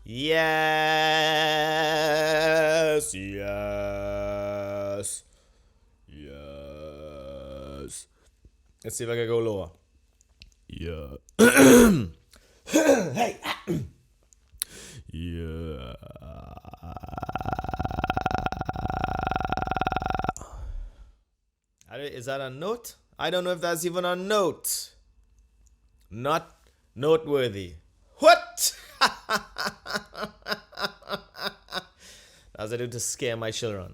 Yes, yes, yes. Let's see if I can go lower. Yeah. Hey. Yeah. Is that a note? I don't know if that's even a note. Not noteworthy. What? That's what I do to scare my children.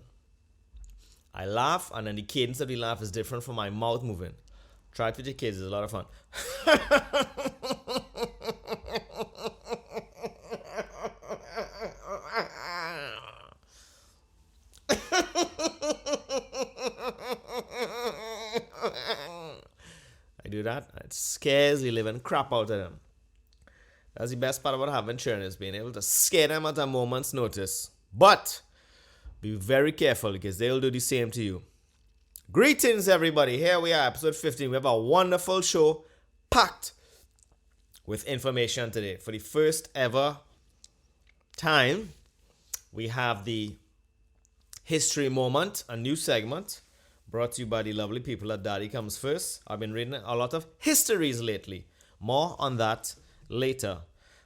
I laugh, and then the cadence of the laugh is different from my mouth moving. Try it with your kids, it's a lot of fun. I do that. It scares the living crap out of them. That's the best part about having children, is being able to scare them at a moment's notice. But be very careful, because they'll do the same to you. Greetings, everybody. Here we are, episode 15. We have a wonderful show packed with information today. For the first ever time, we have the History Moment, a new segment brought to you by the lovely people at Daddy Comes First. I've been reading a lot of histories lately. More on that later.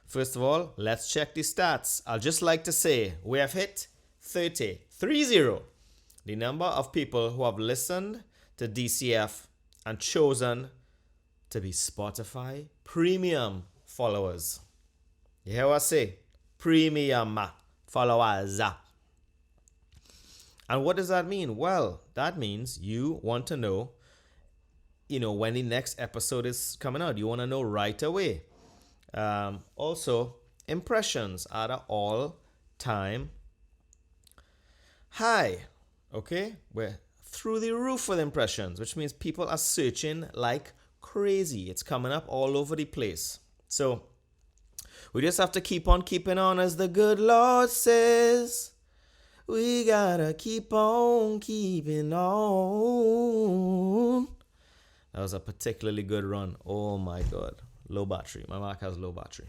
First of all, let's check the stats. I'd just like to say we have hit 30, the number of people who have listened to DCF and chosen to be Spotify premium followers. You hear what I say? Premium followers. And what does that mean? Well, that means you want to know, when the next episode is coming out. You want to know right away. Also, impressions are at all-time high. Okay? We're through the roof with impressions, which means people are searching like crazy. It's coming up all over the place. So, we just have to keep on keeping on, as the good Lord says. We gotta keep on keeping on. That was a particularly good run. Oh my God. Low battery. My Mac has low battery.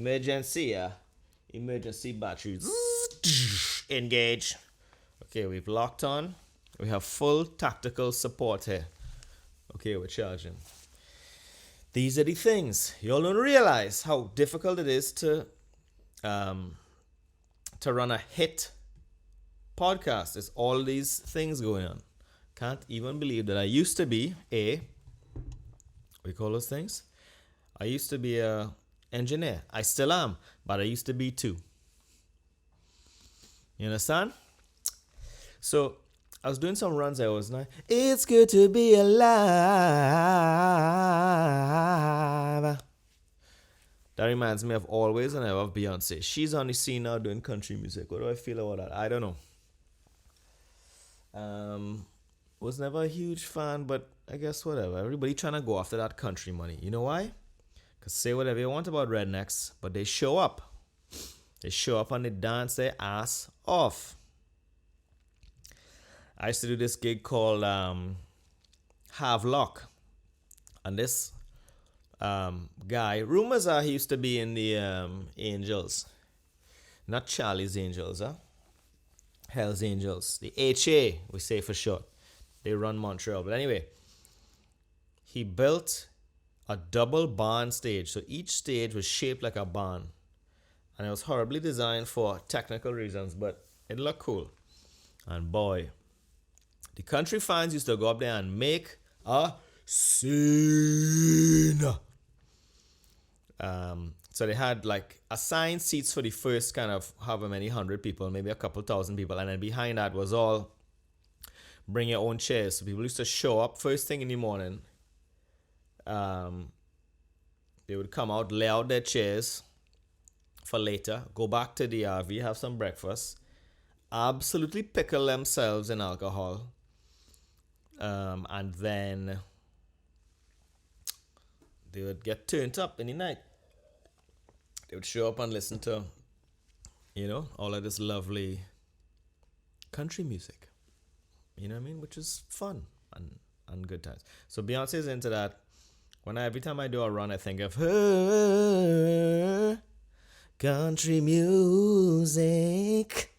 Emergency batteries. Engage. Okay, we've locked on. We have full tactical support here. Okay, we're charging. These are the things. You all don't realize how difficult it is to run a hit podcast. There's all these things going on. Can't even believe that I used to be we call those things? I used to be a engineer. I still am, but I used to be too. You understand? So I was doing some runs. It's good to be alive. That reminds me of Always and Ever of Beyonce. She's on the scene now doing country music. What do I feel about that? I don't know. Was never a huge fan, but I guess whatever. Everybody trying to go after that country money. You know why? Because say whatever you want about rednecks, but they show up. They show up and they dance their ass off. I used to do this gig called Havelock. And this guy, rumors are he used to be in the Angels. Not Charlie's Angels, Hell's Angels. The HA, we say for short. They run Montreal. But anyway, he built a double barn stage. So each stage was shaped like a barn. And it was horribly designed for technical reasons, but it looked cool. And boy, the country fans used to go up there and make a scene. So they had like assigned seats for the first kind of however many 100 people, maybe a couple thousand people. And then behind that was all bring your own chairs. So people used to show up first thing in the morning Um, they would come out, lay out their chairs for later, go back to the RV, have some breakfast, absolutely pickle themselves in alcohol, and then they would get turned up in the night. They would show up and listen to, all of this lovely country music. You know what I mean? Which is fun and good times. So Beyonce's into that. Every time I do a run, I think of her country music.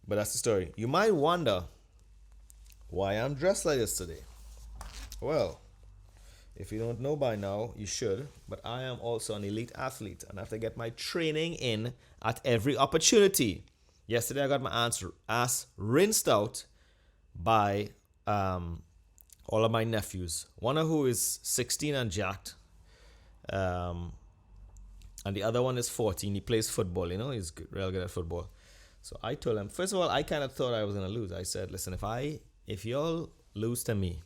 But that's the story. You might wonder why I'm dressed like this today. Well, if you don't know by now, you should. But I am also an elite athlete, and I have to get my training in at every opportunity. Yesterday, I got my ass rinsed out by all of my nephews. One of who is 16 and jacked, and the other one is 14. He plays football. He's real good at football. So I told him, first of all, I kind of thought I was gonna lose. I said, listen, if y'all lose to me,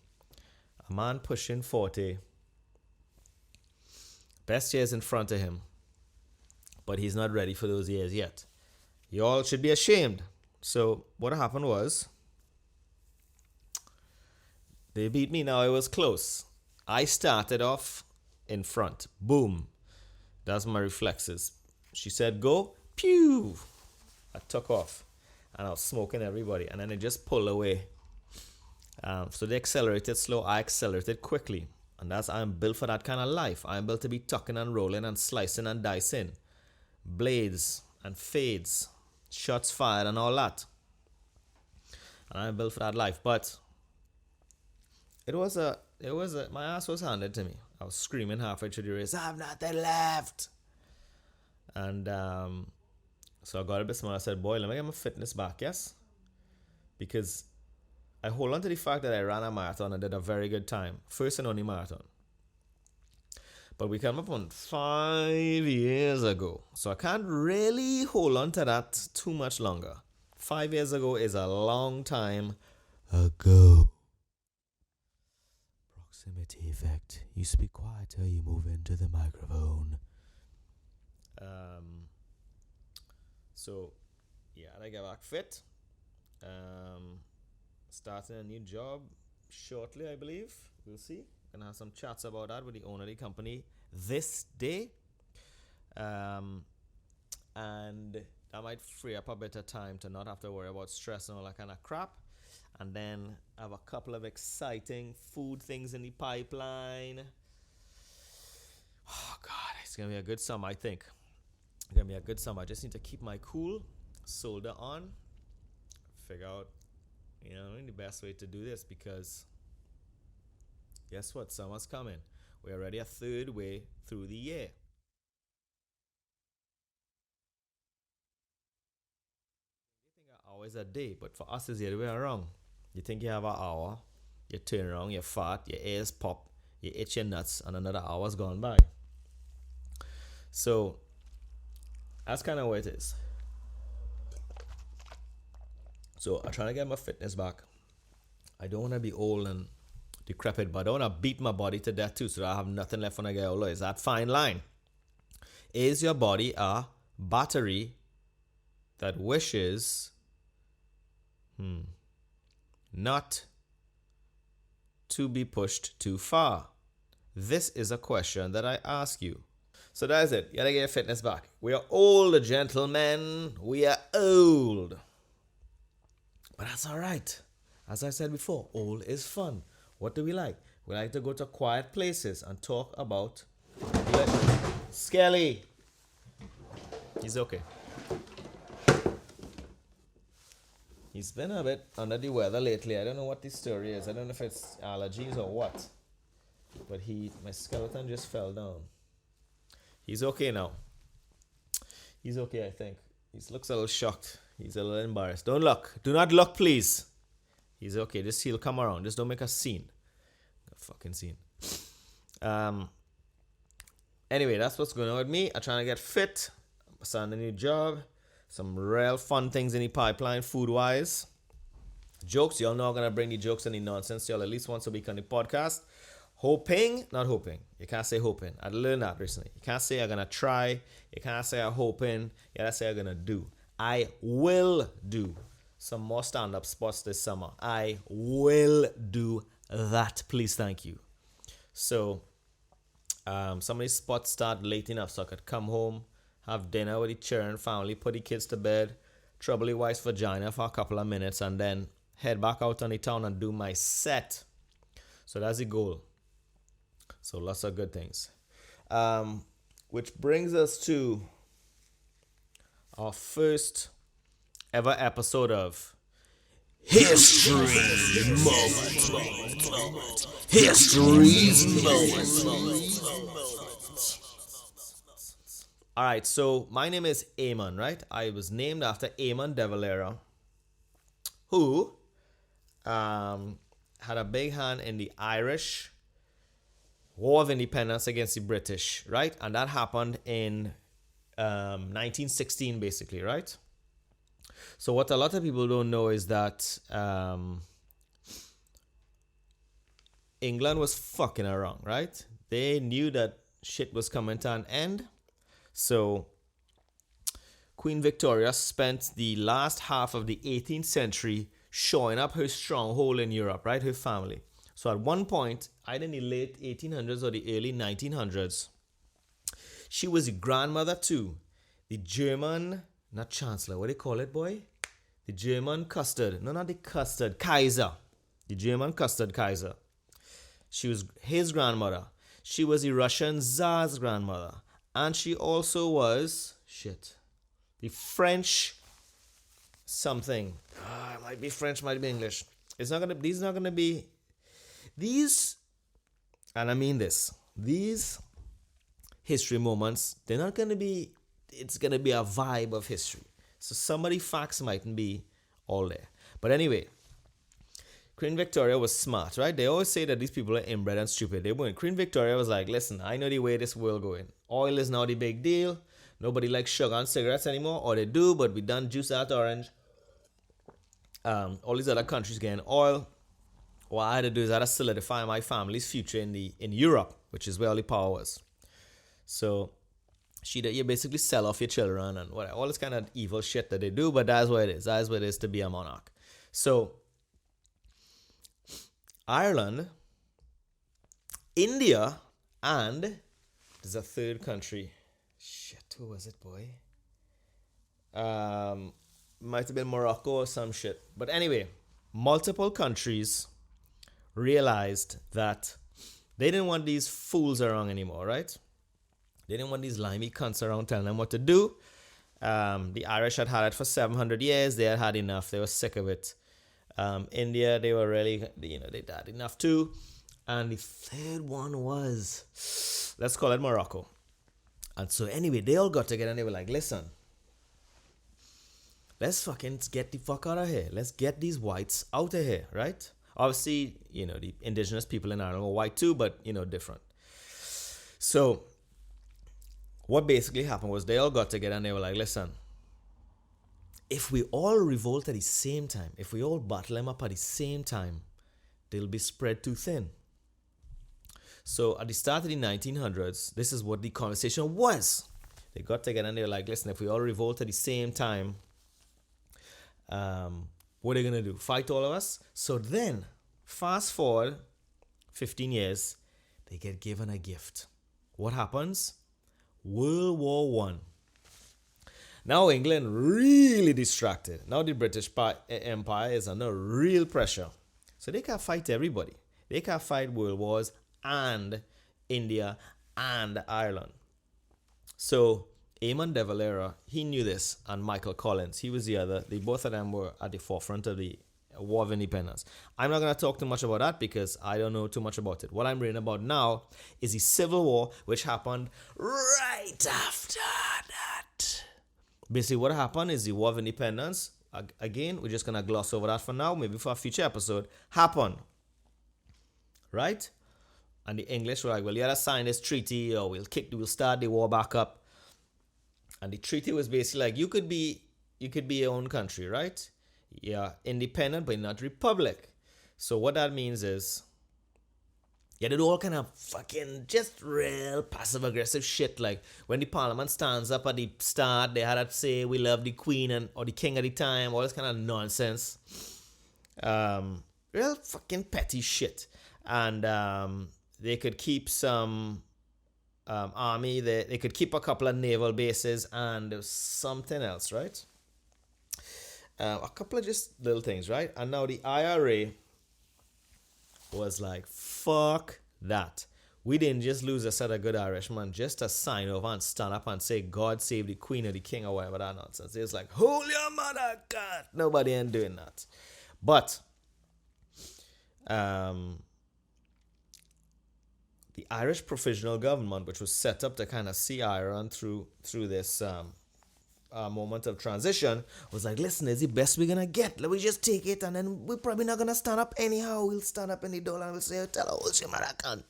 a man pushing 40, best years in front of him, but he's not ready for those years yet. Y'all should be ashamed. So what happened was, they beat me. Now it was close. I started off in front. Boom. That's my reflexes. She said, go. Pew. I took off. And I was smoking everybody. And then I just pulled away. So they accelerated slow. I accelerated quickly. And I'm built for that kind of life. I'm built to be tucking and rolling and slicing and dicing. Blades and fades. Shots fired and all that. And I'm built for that life. But my ass was handed to me. I was screaming halfway through the race, I have nothing left. And so I got a bit smart. I said, boy, let me get my fitness back, yes? Because I hold on to the fact that I ran a marathon and did a very good time. First and only marathon. But we came up on 5 years ago. So I can't really hold on to that too much longer. 5 years ago is a long time ago. Proximity effect. You speak quieter, you move into the microphone. So, yeah, I get back fit. Starting a new job shortly, I believe. We'll see. Gonna have some chats about that with the owner of the company this day. And that might free up a bit of time to not have to worry about stress and all that kind of crap. And then I have a couple of exciting food things in the pipeline. Oh, God, it's going to be a good summer, I think. It's going to be a good summer. I just need to keep my cool, solder on, figure out, the best way to do this, because guess what? Summer's coming. We're already a third way through the year. You think an hour is a day, but for us, it's the other way around. You think you have an hour, you turn around, you're fat, your ears pop, you itch your nuts, and another hour's gone by. So, that's kind of what it is. So, I'm trying to get my fitness back. I don't want to be old and decrepit, but I don't want to beat my body to death too, so that I have nothing left when I get older. It's that fine line. Is your body a battery that wishes not to be pushed too far? This is a question that I ask you. So that's it. You gotta get your fitness back. We are old, gentlemen. We are old. But that's all right. As I said before, old is fun. What do we like? We like to go to quiet places and talk about... Skelly. He's okay. He's been a bit under the weather lately. I don't know what the story is. I don't know if it's allergies or what. But my skeleton just fell down. He's okay now. He's okay, I think. He looks a little shocked. He's a little embarrassed. Don't look. Do not look, please. He's okay. He'll come around. Just don't make a scene. A fucking scene. Anyway, that's what's going on with me. I'm trying to get fit. I'm starting a new job. Some real fun things in the pipeline, food-wise. Jokes, y'all know I'm going to bring the jokes and the nonsense to y'all at least once a week on the podcast. Hoping, not hoping. You can't say hoping. I learned that recently. You can't say I'm going to try. You can't say I'm hoping. You gotta say I'm going to do. I will do some more stand-up spots this summer. I will do that. Please, thank you. So, some of these spots start late enough so I could come home, have dinner with the children, family, put the kids to bed, trouble the wife's vagina for a couple of minutes, and then head back out on the town and do my set. So that's the goal. So lots of good things. Which brings us to our first ever episode of History Moment. History's Moment. Alright, so my name is Eamon, right? I was named after Eamon de Valera, who had a big hand in the Irish War of Independence against the British, right? And that happened in 1916, basically, right? So what a lot of people don't know is that England was fucking around, right? They knew that shit was coming to an end. So Queen Victoria spent the last half of the 18th century showing up her stronghold in Europe, right? Her family. So at one point, either in the late 1800s or the early 1900s, she was the grandmother to the German, not chancellor, what do they call it, boy? The German custard. No, not the custard. Kaiser. The German custard Kaiser. She was his grandmother. She was the Russian Tsar's grandmother. And she also was, the French something. It might be French, might be English. These not gonna be, and I mean this, these history moments, they're not gonna be, it's gonna be a vibe of history. So some of the facts mightn't be all there. But anyway, Queen Victoria was smart, right? They always say that these people are inbred and stupid. They weren't. Queen Victoria was like, listen, I know the way this world going. Oil is now the big deal. Nobody likes sugar and cigarettes anymore. Or they do, but we done juice out orange. All these other countries getting oil. What I had to do is I had to solidify my family's future in Europe, which is where all the power was. So you basically sell off your children and whatever, all this kind of evil shit that they do, but that's what it is. That's what it is to be a monarch. So Ireland, India, and there's a third country. Who was it, boy? Might have been Morocco or some shit. But anyway, multiple countries realized that they didn't want these fools around anymore, right? They didn't want these limey cunts around telling them what to do. The Irish had had it for 700 years. They had had enough. They were sick of it. India, they were really, they had enough too. And the third one was, let's call it Morocco. And so anyway, they all got together and they were like, listen, let's fucking get the fuck out of here. Let's get these whites out of here, right? Obviously, the indigenous people in Ireland were white too, but, different. So what basically happened was they all got together and they were like, listen, if we all revolt at the same time, if we all battle them up at the same time, they'll be spread too thin. So at the start of the 1900s, this is what the conversation was. They got together and they were like, listen, if we all revolt at the same time, what are they going to do? Fight all of us? So then, fast forward 15 years, they get given a gift. What happens? World War I. Now England really distracted. Now the British Empire is under real pressure. So they can't fight everybody. They can't fight world wars and India and Ireland. So Eamon de Valera, he knew this, and Michael Collins, he was the other. Both of them were at the forefront of the War of Independence. I'm not going to talk too much about that because I don't know too much about it. What I'm reading about now is the Civil War, which happened right after that. Basically, what happened is the War of Independence, again, we're just going to gloss over that for now, maybe for a future episode, happened. Right? And the English were like, well, you gotta sign this treaty or we'll start the war back up. And the treaty was basically like, you could be your own country, right? you're independent, but you're not republic. So what that means is, yeah, they do all kind of fucking just real passive aggressive shit. Like when the parliament stands up at the start, they had to say we love the queen and or the king at the time, all this kind of nonsense. Real fucking petty shit. And they could keep some army. They could keep a couple of naval bases, and there was something else, right? A couple of just little things, right? And now the IRA was like, fuck that. We didn't just lose a set of good Irishmen just to sign over and stand up and say, God save the queen or the king or whatever that nonsense. It was like, hold your mother, God. Nobody ain't doing that. But the Irish provisional government, which was set up to kind of see Ireland through this moment of transition, was like, listen, it's the best we're gonna get. Let me just take it, and then we're probably not gonna stand up anyhow. We'll stand up in the door and we'll say, tell her, hold your mother, cunt.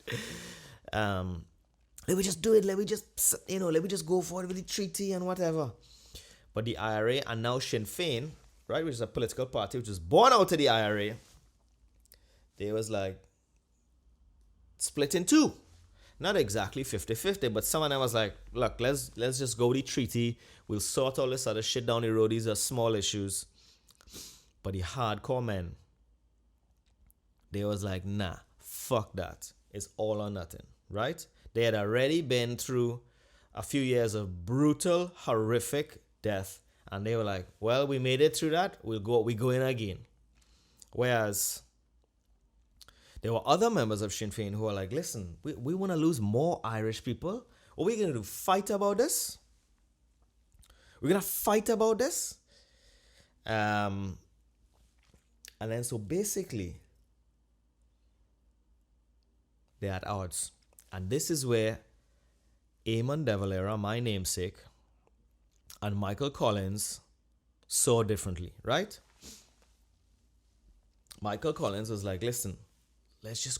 Let me just do it. Let me just go for it with the treaty and whatever. But the IRA and now Sinn Féin, right, which is a political party which was born out of the IRA, they was like split in two. Not exactly 50-50, but some of them was like, look, let's just go with the treaty. We'll sort all this other shit down the road. These are small issues. But the hardcore men, they was like, nah, fuck that. It's all or nothing, right? They had already been through a few years of brutal, horrific death. And they were like, well, we made it through that. We go in again. Whereas there were other members of Sinn Féin who were like, listen, we want to lose more Irish people. What are we going to do? Fight about this? We're going to fight about this? And then so basically, they're at odds. And this is where Eamon de Valera, my namesake, and Michael Collins saw differently, right? Michael Collins was like, listen, let's just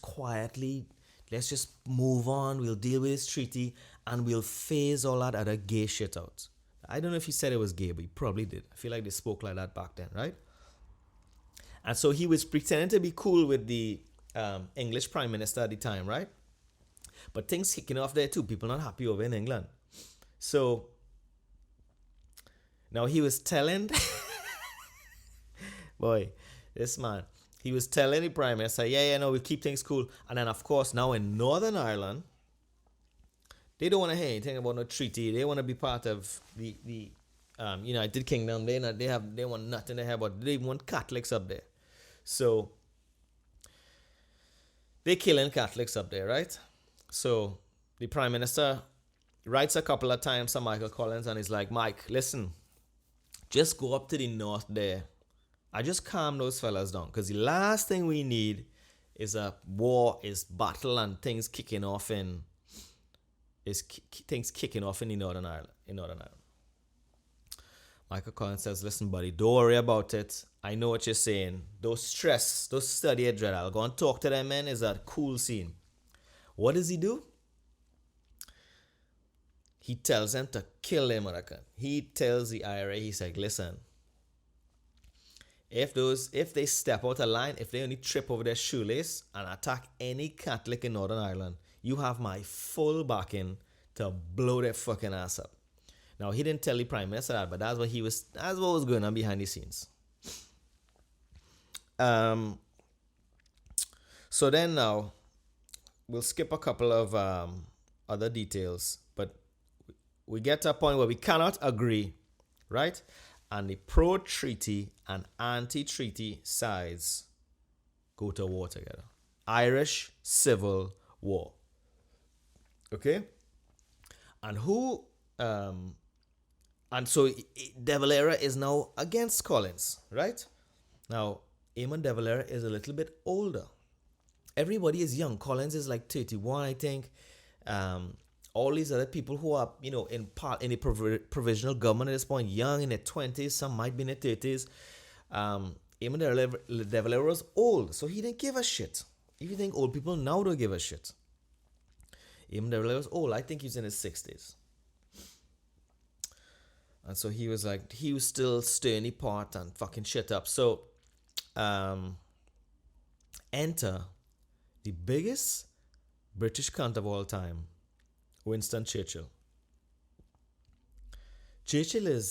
move on. We'll deal with this treaty and we'll phase all that other gay shit out. I don't know if he said it was gay, but he probably did. I feel like they spoke like that back then, right? And so he was pretending to be cool with the English Prime Minister at the time, right? But things kicking off there too. People not happy over in England. So now he was telling, boy, this man, he was telling the Prime Minister, no, we'll keep things cool. And then, of course, now in Northern Ireland, they don't want to hear anything about no treaty. They want to be part of the United Kingdom. They want nothing to hear about. They even want Catholics up there. So they're killing Catholics up there, right? So the Prime Minister writes a couple of times to Michael Collins and he's like, Mike, listen, just go up to the north there. I just calm those fellas down, because the last thing we need is a war, is battle, and things kicking off in the Northern Ireland. Michael Collins says, listen, buddy, don't worry about it. I know what you're saying. Don't stress. Don't study a dread. I'll go and talk to them, man. It's a cool scene. What does he do? He tells them to kill them, American. He tells the IRA, he's like, listen, if they step out of line, if they only trip over their shoelace and attack any Catholic in Northern Ireland, you have my full backing to blow their fucking ass up. Now, he didn't tell the Prime Minister that, but that's what was going on behind the scenes. So then now, we'll skip a couple of other details, but we get to a point where we cannot agree, right? And the pro-treaty and anti-treaty sides go to war together. Irish Civil War. Okay? And so De Valera is now against Collins, right? Now, Eamon de Valera is a little bit older. Everybody is young. Collins is like 31, I think. All these other people who are, in the provisional government at this point, young, in their 20s, some might be in their 30s. Eamon de Valera was old, so he didn't give a shit. If you think old people now don't give a shit. Eamon de Valera was old. I think he's in his 60s. And so he was like, he was still stirring the pot and fucking shit up. So, enter the biggest British cunt of all time, Winston Churchill. Churchill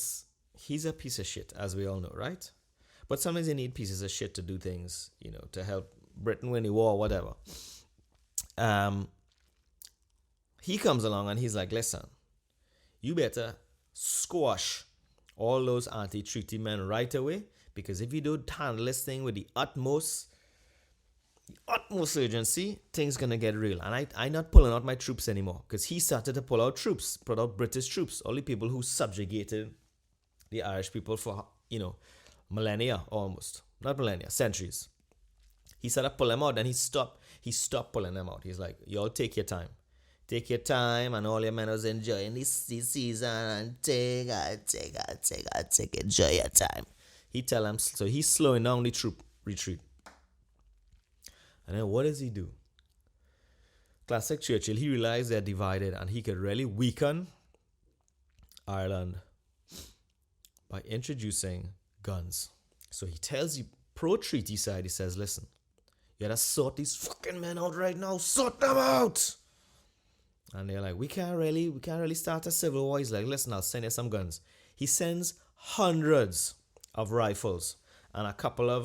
he's a piece of shit, as we all know, right? But sometimes you need pieces of shit to do things, to help Britain win the war, whatever. He comes along and he's like, listen, you better squash all those anti-treaty men right away, because if you don't handle this thing with the utmost urgency, things gonna get real. And I'm not pulling out my troops anymore, because he started to pull out British troops, all the people who subjugated the Irish people for, millennia almost. Not millennia, centuries. He started pulling them out, and he stopped pulling them out. He's like, y'all take your time. Take your time, and all your men was enjoying this season, and take, enjoy your time. He tell them, so he's slowing down the troop retreat. And then what does he do? Classic Churchill, he realized they're divided, and he could really weaken Ireland by introducing guns. So he tells the pro-treaty side, he says, listen, you gotta sort these fucking men out right now, sort them out! And they're like, we can't really start a civil war. He's like, listen, I'll send you some guns. He sends hundreds of rifles and a couple of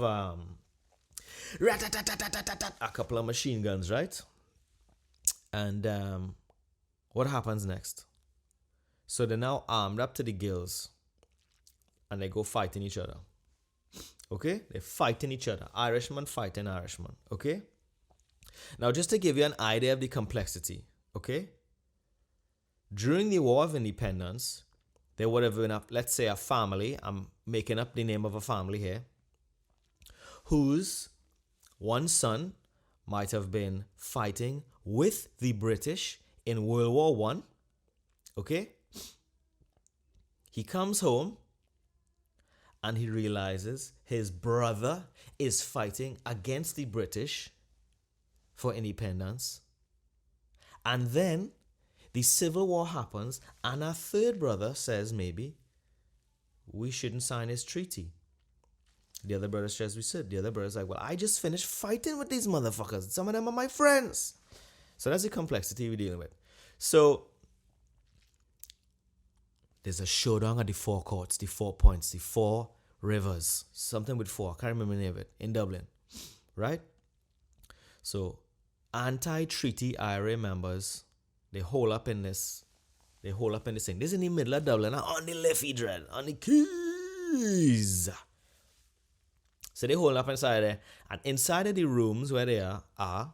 machine guns, right? And what happens next? So they're now armed up to the gills, and they go fighting each other. Okay? They're fighting each other. Irishman fighting Irishman. Okay? Now, just to give you an idea of the complexity, okay? During the War of Independence, there would have been, let's say, a family, I'm making up the name of a family here, whose one son might have been fighting with the British in World War I. Okay? He comes home and he realizes his brother is fighting against the British for independence. And then the Civil War happens, and a third brother says, maybe we shouldn't sign this treaty. The other brother says, we should. The other brother's like, well, I just finished fighting with these motherfuckers. Some of them are my friends. So that's the complexity we're dealing with. So there's a showdown at the four courts, the 4 points, the 4 rivers, something with 4. I can't remember the name of it, in Dublin, right? So anti-treaty IRA members, they hole up in this thing. This is in the middle of Dublin, on the Liffey Dread, on the keys. So they hold up inside there, and inside of the rooms where they are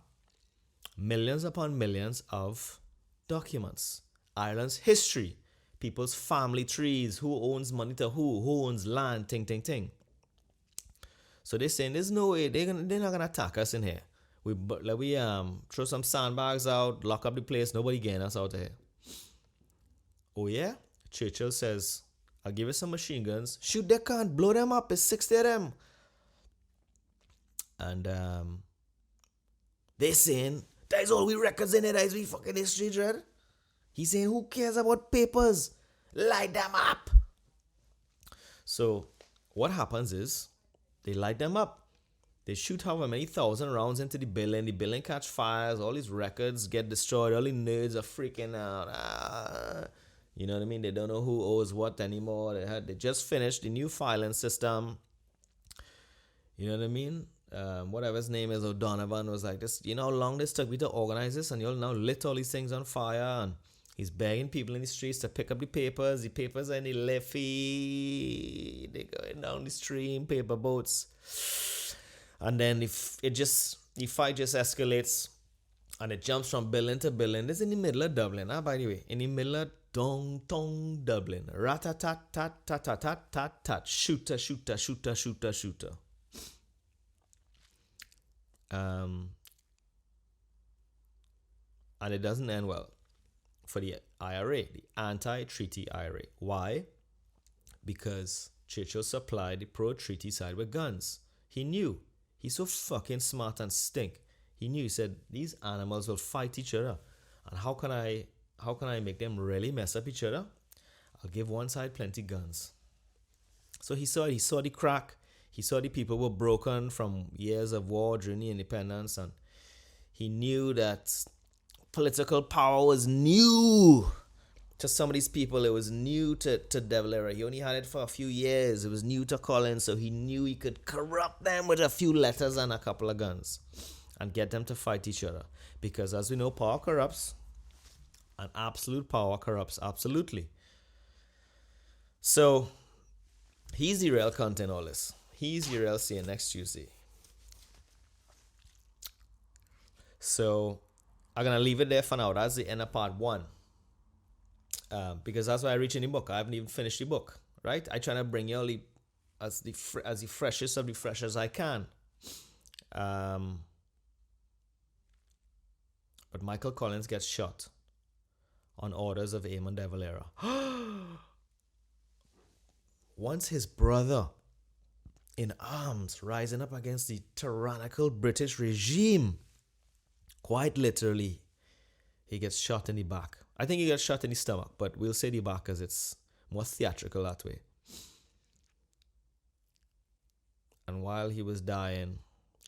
millions upon millions of documents. Ireland's history, people's family trees, who owns money to who owns land, ting. So they're saying there's no way they're not gonna attack us in here. We throw some sandbags out, lock up the place, nobody getting us out of here. Oh yeah? Churchill says, I'll give you some machine guns. Shoot, they can't blow them up. It's 60 of them. And they saying, that's all we records in it, that's we fucking history, dread. He's saying, who cares about papers? Light them up. So what happens is, they light them up. They shoot however many thousand rounds into the building catch fires, all these records get destroyed, all the nerds are freaking out. You know what I mean? They don't know who owes what anymore. They just finished the new filing system. You know what I mean? Whatever his name is, O'Donovan was like, this. You know how long this took me to organize this, and you'll now lit all these things on fire, and he's begging people in the streets to pick up the papers. The papers are in the Liffey. They're going down the stream, paper boats. And then the fight just escalates, and it jumps from building to building. This is in the middle of Dublin, by the way. In the middle of downtown Dublin. Rat-tat-tat-tat-tat-tat-tat. Shooter. And it doesn't end well for the IRA, the anti-treaty IRA. Why? Because Churchill supplied the pro-treaty side with guns. He knew. He's so fucking smart and stink. He knew. He said, these animals will fight each other. And how can I make them really mess up each other? I'll give one side plenty guns. So he saw the crack. He saw the people were broken from years of war during the independence, and he knew that political power was new to some of these people. It was new to De Valera. He only had it for a few years. It was new to Collins, so he knew he could corrupt them with a few letters and a couple of guns and get them to fight each other. Because as we know, power corrupts, and absolute power corrupts absolutely. So he's the real content all this. He's the real saying next Tuesday. So I'm going to leave it there for now. That's the end of part 1. Because that's why I reach in the book. I haven't even finished the book, right? I try to bring you all as the freshest of the fresh as I can. But Michael Collins gets shot on orders of Eamon de Valera. Once his brother in arms rising up against the tyrannical British regime, quite literally, he gets shot in the back. I think he gets shot in the stomach, but we'll say the back because it's more theatrical that way. And while he was dying,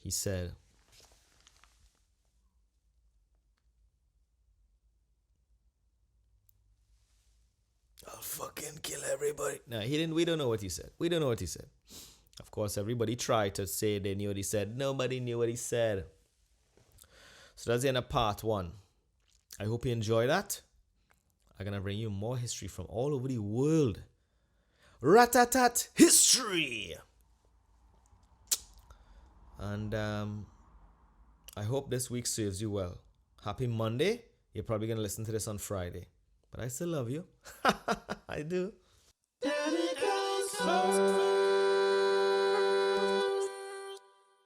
he said, "I'll fucking kill everybody." No, he didn't. We don't know what he said. We don't know what he said. Of course, everybody tried to say they knew what he said. Nobody knew what he said. So that's the end of part 1. I hope you enjoy that. I'm going to bring you more history from all over the world. Ratatat history! And I hope this week serves you well. Happy Monday. You're probably going to listen to this on Friday. But I still love you. I do. Daddy goes